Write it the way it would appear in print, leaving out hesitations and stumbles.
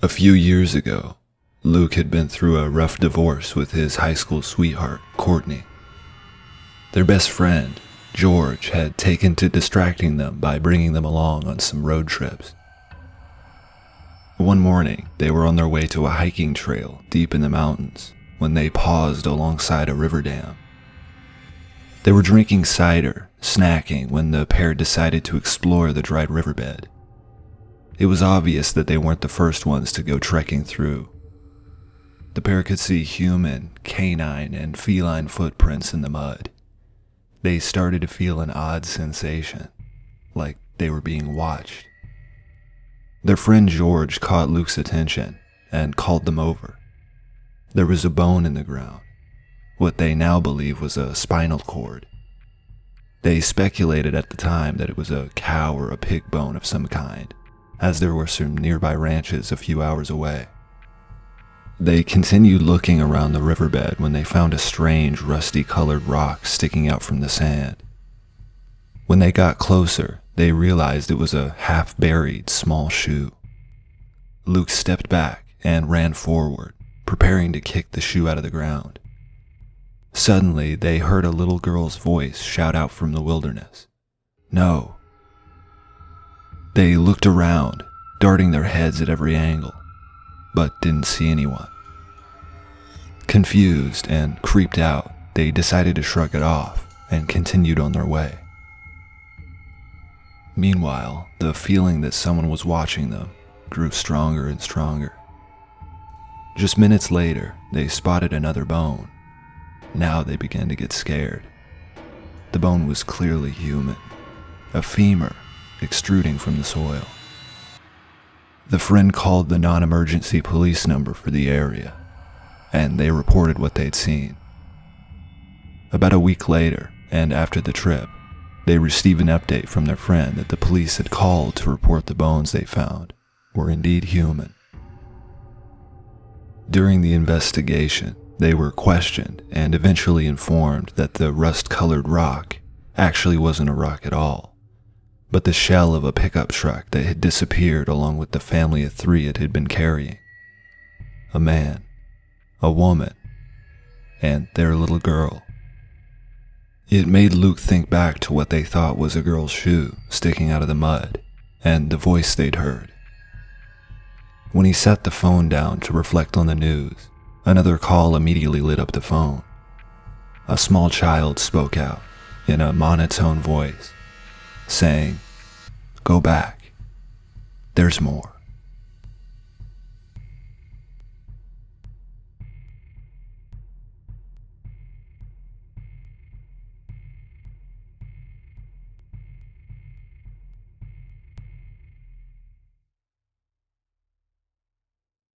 A few years ago, Luke had been through a rough divorce with his high school sweetheart, Courtney. Their best friend, George, had taken to distracting them by bringing them along on some road trips. One morning, they were on their way to a hiking trail deep in the mountains when they paused alongside a river dam. They were drinking cider, snacking, when the pair decided to explore the dried riverbed. It was obvious that they weren't the first ones to go trekking through. The pair could see human, canine, and feline footprints in the mud. They started to feel an odd sensation, like they were being watched. Their friend George caught Luke's attention and called them over. There was a bone in the ground, what they now believe was a spinal cord. They speculated at the time that it was a cow or a pig bone of some kind, as there were some nearby ranches a few hours away. They continued looking around the riverbed when they found a strange, rusty-colored rock sticking out from the sand. When they got closer, they realized it was a half-buried small shoe. Luke stepped back and ran forward, preparing to kick the shoe out of the ground. Suddenly, they heard a little girl's voice shout out from the wilderness, "No." They looked around, darting their heads at every angle, but didn't see anyone. Confused and creeped out, they decided to shrug it off and continued on their way. Meanwhile, the feeling that someone was watching them grew stronger and stronger. Just minutes later, they spotted another bone. Now they began to get scared. The bone was clearly human, a femur extruding from the soil. The friend called the non-emergency police number for the area, and they reported what they'd seen. About a week later, and after the trip, they received an update from their friend that the police had called to report the bones they found were indeed human. During the investigation, they were questioned and eventually informed that the rust-colored rock actually wasn't a rock at all, but the shell of a pickup truck that had disappeared along with the family of 3 it had been carrying. A man, a woman, and their little girl. It made Luke think back to what they thought was a girl's shoe sticking out of the mud, and the voice they'd heard. When he set the phone down to reflect on the news, another call immediately lit up the phone. A small child spoke out in a monotone voice, saying, "Go back. There's more."